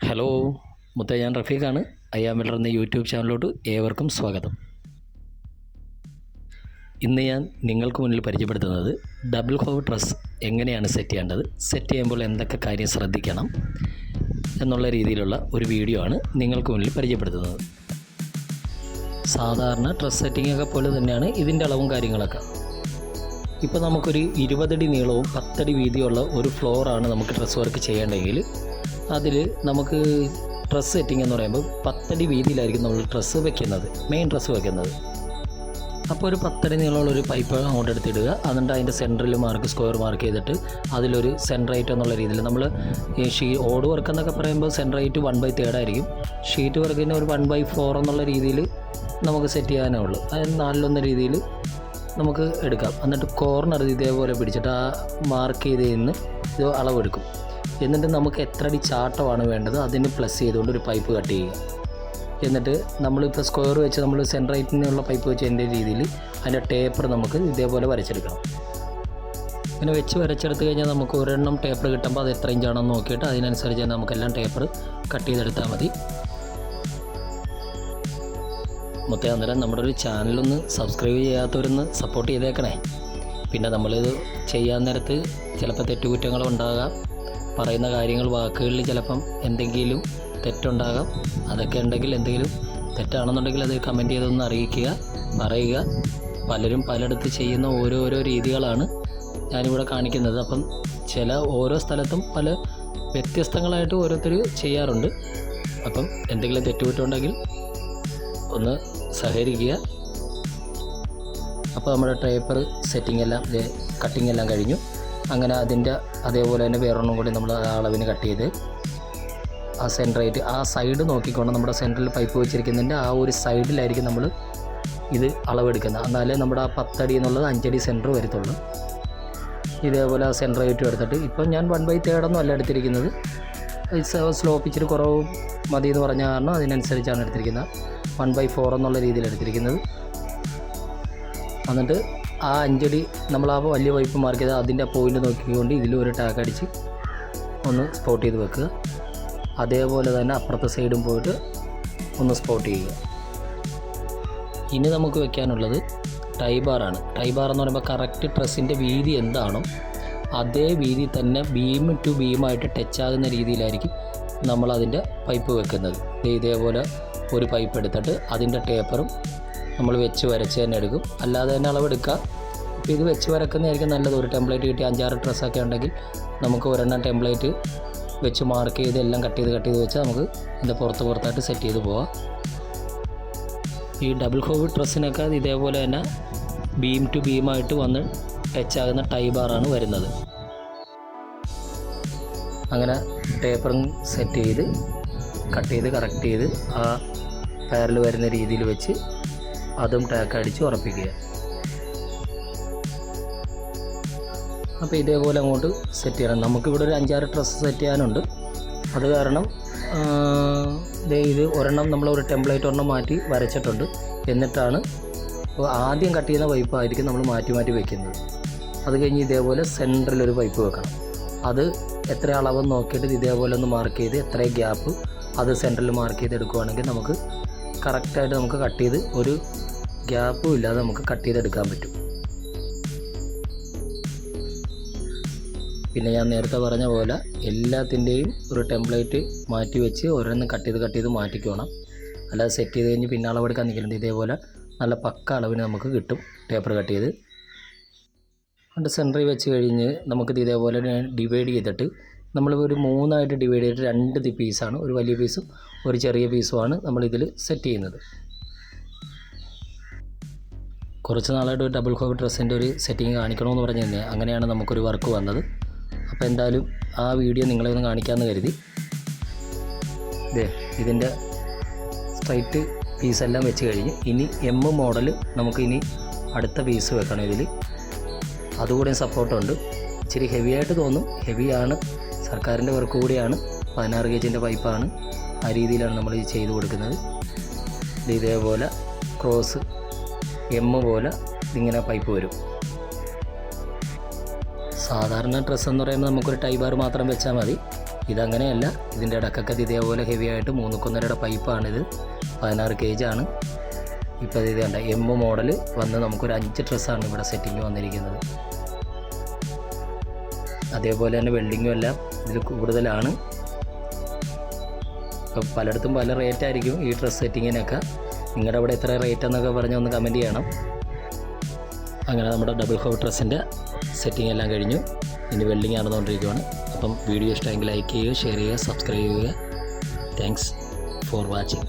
Hello ഞാൻ റഫീഖാണ്. അയ്യാം വെള്ളർ എന്ന YouTube ചാനലിലോട്ട് ഏവർക്കും സ്വാഗതം. ഇന്ന് ഞാൻ നിങ്ങൾക്ക് മുന്നിൽ പരിചയപ്പെടുത്തുന്നത് ഡബിൾ ഹോവ് ഡ്രസ് എങ്ങനെയാണ് സെറ്റ് ചെയ്യേണ്ടത്, സെറ്റ് ചെയ്യുമ്പോൾ എന്തൊക്കെ കാര്യം ശ്രദ്ധിക്കണം എന്നുള്ള രീതിയിലുള്ള ഒരു വീഡിയോ ആണ് നിങ്ങൾക്ക് മുന്നിൽ പരിചയപ്പെടുത്തുന്നത്. സാധാരണ ഡ്രസ് സെറ്റിങ്ങൊക്കെ പോലെ തന്നെയാണ് ഇതിൻ്റെ അളവും കാര്യങ്ങളൊക്കെ. ഇപ്പോൾ നമുക്കൊരു 20 അടി നീളവും 10 അടി വീതിയുള്ള ഒരു ഫ്ലോറാണ് നമുക്ക് ഡ്രസ് വർക്ക് ചെയ്യേണ്ടെങ്കിൽ അതിൽ നമുക്ക് ഡ്രസ് സെറ്റിംഗ് എന്ന് പറയുമ്പോൾ 10 അടി വീതിയിലായിരിക്കും നമ്മൾ ഡ്രസ്സ് വെക്കുന്നത്, മെയിൻ ഡ്രസ്സ് വെക്കുന്നത്. അപ്പോൾ ഒരു 10 അടി നീളമുള്ള ഒരു പൈപ്പ് അങ്ങോട്ട് എടുത്തിടുക. എന്നിട്ട് അതിൻ്റെ സെൻറ്ററിൽ സ്ക്വയർ മാർക്ക് ചെയ്തിട്ട് അതിലൊരു സെൻറ്ററൈറ്റ് എന്നുള്ള രീതിയിൽ നമ്മൾ ഈ ഓട് വർക്ക് എന്നൊക്കെ പറയുമ്പോൾ സെൻറ്ററൈറ്റ് 1/3 ആയിരിക്കും. ഷീറ്റ് വർക്കിന് ഒരു 1/4 എന്നുള്ള രീതിയിൽ നമുക്ക് സെറ്റ് ചെയ്യാനേ ഉള്ളൂ. അതായത് 4/1 രീതിയിൽ നമുക്ക് എടുക്കാം. എന്നിട്ട് കോർണർ ഇതേപോലെ പിടിച്ചിട്ട് ആ മാർക്ക് ചെയ്തതിന് ഇത് അളവെടുക്കും. എന്നിട്ട് നമുക്ക് എത്ര അടി ചാട്ടമാണ് വേണ്ടത് അതിന് പ്ലസ് ചെയ്തുകൊണ്ട് ഒരു പൈപ്പ് കട്ട് ചെയ്യുക. എന്നിട്ട് നമ്മളിപ്പോൾ സ്ക്വയർ വെച്ച് നമ്മൾ സെൻറ്ററൈറ്റിനുള്ള പൈപ്പ് വെച്ച് എൻ്റെ രീതിയിൽ അതിൻ്റെ ടേപ്പർ നമുക്ക് ഇതേപോലെ വരച്ചെടുക്കണം. ഇങ്ങനെ വെച്ച് വരച്ചെടുത്ത് കഴിഞ്ഞാൽ നമുക്ക് ഒരെണ്ണം ടേപ്പർ കിട്ടുമ്പോൾ അത് എത്ര ഇഞ്ചാണെന്ന് നോക്കിയിട്ട് അതിനനുസരിച്ച് നമുക്കെല്ലാം ടേപ്പർ കട്ട് ചെയ്തെടുത്താൽ മതി. അന്നേരം നമ്മുടെ ഒരു ചാനലൊന്ന് സബ്സ്ക്രൈബ് ചെയ്യാത്തവരൊന്ന് സപ്പോർട്ട് ചെയ്തേക്കണേ. പിന്നെ നമ്മളിത് ചെയ്യാൻ നേരത്ത് ചിലപ്പോൾ തെറ്റുകുറ്റങ്ങളുണ്ടാകാം, പറയുന്ന കാര്യങ്ങൾ വാക്കുകളിൽ ചിലപ്പം എന്തെങ്കിലും തെറ്റുണ്ടാകാം. അതൊക്കെ ഉണ്ടെങ്കിൽ എന്തെങ്കിലും തെറ്റാണെന്നുണ്ടെങ്കിൽ അത് കമൻറ്റ് ചെയ്തൊന്ന് അറിയിക്കുക, പറയുക. പലരും പലയിടത്ത് ചെയ്യുന്ന ഓരോരോ രീതികളാണ് ഞാനിവിടെ കാണിക്കുന്നത്. അപ്പം ഓരോ സ്ഥലത്തും പല വ്യത്യസ്തങ്ങളായിട്ട് ഓരോരുത്തർ ചെയ്യാറുണ്ട്. അപ്പം എന്തെങ്കിലും തെറ്റുകുറ്റമുണ്ടെങ്കിൽ ഒന്ന് സഹകരിക്കുക. അപ്പോൾ നമ്മുടെ ടേപ്പർ സെറ്റിംഗ് എല്ലാം കട്ടിങ് എല്ലാം കഴിഞ്ഞു. അങ്ങനെ അതിൻ്റെ അതേപോലെ തന്നെ വേറൊന്നും കൂടി നമ്മൾ അളവിന് കട്ട് ചെയ്ത് ആ സെൻറ്ററായിട്ട് ആ സൈഡ് നോക്കിക്കൊണ്ട് നമ്മുടെ സെൻറ്ററിൽ പൈപ്പ് വെച്ചിരിക്കുന്നതിൻ്റെ ആ ഒരു സൈഡിലായിരിക്കും നമ്മൾ ഇത് അളവെടുക്കുന്നത്. എന്നാലേ നമ്മുടെ ആ 10 അടി എന്നുള്ളത് 5 അടി സെൻറ്റർ വരത്തുള്ളൂ. ഇതേപോലെ ആ സെൻറ്ററായിട്ടും എടുത്തിട്ട് ഇപ്പം ഞാൻ 1/3 ഒന്നും അല്ല എടുത്തിരിക്കുന്നത്. സ്ലോപ്പ് ഇച്ചിരി കുറവ് മതി എന്ന് പറഞ്ഞ കാരണം അതിനനുസരിച്ചാണ് എടുത്തിരിക്കുന്നത്. 1/4 എന്നുള്ള രീതിയിൽ എടുത്തിരിക്കുന്നത്. എന്നിട്ട് ആ 5 അടി നമ്മൾ ആ വലിയ പൈപ്പ് മാർക്ക് ചെയ്ത് അതിൻ്റെ പോയിൻ്റ് നോക്കിക്കൊണ്ട് ഇതിലൊരു ടാഗ് അടിച്ച് ഒന്ന് സ്പോട്ട് ചെയ്ത് വെക്കുക. അതേപോലെ തന്നെ അപ്പുറത്തെ സൈഡും പോയിട്ട് ഒന്ന് സ്പോട്ട് ചെയ്യുക. ഇനി നമുക്ക് വെക്കാനുള്ളത് ടൈ ബാറാണ്. ടൈ ബാർ എന്ന് പറയുമ്പോൾ കറക്റ്റ് ഡ്രസ്സിൻ്റെ വീതി എന്താണോ അതേ വീതി തന്നെ ബീം ടു ബീമായിട്ട് ടച്ചാകുന്ന രീതിയിലായിരിക്കും നമ്മളതിൻ്റെ പൈപ്പ് വെക്കുന്നത്. ഇതേപോലെ ഒരു പൈപ്പ് എടുത്തിട്ട് അതിൻ്റെ ടേപ്പറും നമ്മൾ വെച്ച് വരച്ച് തന്നെ എടുക്കും, അല്ലാതെ തന്നെ അളവെടുക്കുക. അപ്പോൾ ഇത് വെച്ച് വരക്കുന്നതായിരിക്കും നല്ലത്. ഒരു ടെംപ്ലേറ്റ് കിട്ടി 5-6 ഡ്രസ്സൊക്കെ ഉണ്ടെങ്കിൽ നമുക്ക് ഒരെണ്ണം ടെംപ്ലേറ്റ് വെച്ച് മാർക്ക് ചെയ്ത് എല്ലാം കട്ട് ചെയ്ത് വെച്ചാൽ നമുക്ക് ഇതിൻ്റെ പുറത്തായിട്ട് സെറ്റ് ചെയ്ത് പോവാം. ഈ ഡബിൾ ഹോവ് ഡ്രസ്സിനൊക്കെ ഇതേപോലെ തന്നെ ബീം ടു ബീമായിട്ട് വന്ന് ടച്ചാകുന്ന ടൈ ബാറാണ് വരുന്നത്. അങ്ങനെ ടേപ്പറും സെറ്റ് ചെയ്ത് കട്ട് ചെയ്ത് കറക്റ്റ് ചെയ്ത് ആ പാരൽ വരുന്ന രീതിയിൽ വെച്ച് അതും ടാക്ക് അടിച്ച് ഉറപ്പിക്കുക. അപ്പോൾ ഇതേപോലെ അങ്ങോട്ട് സെറ്റ് ചെയ്യണം. നമുക്കിവിടെ ഒരു 5-6 ഡ്രസ്സ് സെറ്റ് ചെയ്യാനുണ്ട്. അത് കാരണം ഇത് ഒരെണ്ണം നമ്മളൊരു ടെംപ്ലേറ്റ് ഒരെണ്ണം മാറ്റി വരച്ചിട്ടുണ്ട്. എന്നിട്ടാണ് ആദ്യം കട്ട് ചെയ്യുന്ന പൈപ്പായിരിക്കും നമ്മൾ മാറ്റി വെക്കുന്നത്. അത് കഴിഞ്ഞ് ഇതേപോലെ സെൻറ്ററിലൊരു പൈപ്പ് വെക്കണം. അത് എത്ര അളവെന്ന് നോക്കിയിട്ട് ഇതേപോലെ ഒന്ന് മാർക്ക് ചെയ്ത് എത്ര ഗ്യാപ്പ് അത് സെൻറ്ററിൽ മാർക്ക് ചെയ്ത് എടുക്കുകയാണെങ്കിൽ നമുക്ക് കറക്റ്റായിട്ട് നമുക്ക് കട്ട് ചെയ്ത് ഒരു ഗ്യാപ്പും ഇല്ലാതെ നമുക്ക് കട്ട് ചെയ്തെടുക്കാൻ പറ്റും. പിന്നെ ഞാൻ നേരത്തെ പറഞ്ഞ പോലെ എല്ലാത്തിൻ്റെയും ഒരു ടെംപ്ലേറ്റ് മാറ്റി വെച്ച് ഓരോന്നും കട്ട് ചെയ്ത് മാറ്റിക്കോണം. അല്ലാതെ സെറ്റ് ചെയ്ത് കഴിഞ്ഞ് പിന്നെ അളവെടുക്കാൻ നിൽക്കുന്നുണ്ട്. ഇതേപോലെ നല്ല പക്ക അളവിന് നമുക്ക് കിട്ടും ടേപ്പർ കട്ട് ചെയ്ത്. എന്നിട്ട് സെൻറ്ററിൽ വെച്ച് കഴിഞ്ഞ് നമുക്കിത് ഇതേപോലെ ഡിവൈഡ് ചെയ്തിട്ട് നമ്മൾ ഒരു 3ആയിട്ട് ഡിവൈഡ് ചെയ്തിട്ട് 2 പീസാണ്, ഒരു വലിയ പീസും ഒരു ചെറിയ പീസുമാണ് നമ്മളിതിൽ സെറ്റ് ചെയ്യുന്നത്. കുറച്ച് നാളായിട്ട് ഒരു ഡബിൾ ഹോവ് ഡ്രസ്സിൻ്റെ ഒരു സെറ്റിങ് കാണിക്കണമെന്ന് പറഞ്ഞ് തന്നെ അങ്ങനെയാണ് നമുക്കൊരു വർക്ക് വന്നത്. അപ്പോൾ എന്തായാലും ആ വീഡിയോ നിങ്ങളെ ഒന്ന് കാണിക്കാമെന്ന് കരുതി. ഇതിൻ്റെ സ്ട്രൈറ്റ് പീസെല്ലാം വെച്ച് കഴിഞ്ഞ് ഇനി മോഡൽ നമുക്ക് ഇനി അടുത്ത പീസ് വെക്കണം. ഇതിൽ അതുകൂടെ സപ്പോർട്ടുണ്ട്. ഇച്ചിരി ഹെവി ആയിട്ട് തോന്നും, ഹെവിയാണ്, സർക്കാരിൻ്റെ വർക്ക് കൂടിയാണ്. 16 ഗേജിൻ്റെ പൈപ്പാണ്. ആ രീതിയിലാണ് നമ്മൾ ഇത് ചെയ്ത് കൊടുക്കുന്നത്. ഇതേപോലെ ക്രോസ് പോലെ ഇങ്ങനെ പൈപ്പ് വരും. സാധാരണ ഡ്രസ്സ് എന്ന് പറയുമ്പോൾ നമുക്കൊരു ടൈ ബാർ മാത്രം വെച്ചാൽ മതി. ഇതങ്ങനെയല്ല, ഇതിൻ്റെ ഇടക്കൊക്കെ ഇതേപോലെ ഹെവി ആയിട്ട് 3.5 പൈപ്പാണിത്. 16 kg ആണ്. ഇപ്പോൾ ഇത് കണ്ട M മോഡൽ വന്ന് നമുക്കൊരു 5 ഡ്രസ്സാണ് ഇവിടെ സെറ്റിങ് വന്നിരിക്കുന്നത്. അതേപോലെ തന്നെ വെൽഡിങ്ങും എല്ലാം ഇതിൽ കൂടുതലാണ്. ഇപ്പം പലയിടത്തും പല റേറ്റ് ആയിരിക്കും ഈ ഡ്രസ് സെറ്റിങ്ങിനൊക്കെ. നിങ്ങളുടെ അവിടെ എത്ര റേറ്റ് എന്നൊക്കെ പറഞ്ഞ് ഒന്ന് കമൻറ്റ് ചെയ്യണം. അങ്ങനെ നമ്മുടെ ഡബിൾ ഹോൾ ഡ്രസ്സിൻ്റെ സെറ്റിംഗ് എല്ലാം കഴിഞ്ഞു. ഇനി വെൽഡിങ് നടന്നുകൊണ്ടിരിക്കുകയാണ്. അപ്പം വീഡിയോ ഇഷ്ടമെങ്കിൽ ലൈക്ക് ചെയ്യുക, ഷെയർ ചെയ്യുക, സബ്സ്ക്രൈബ് ചെയ്യുക. Thanks for watching.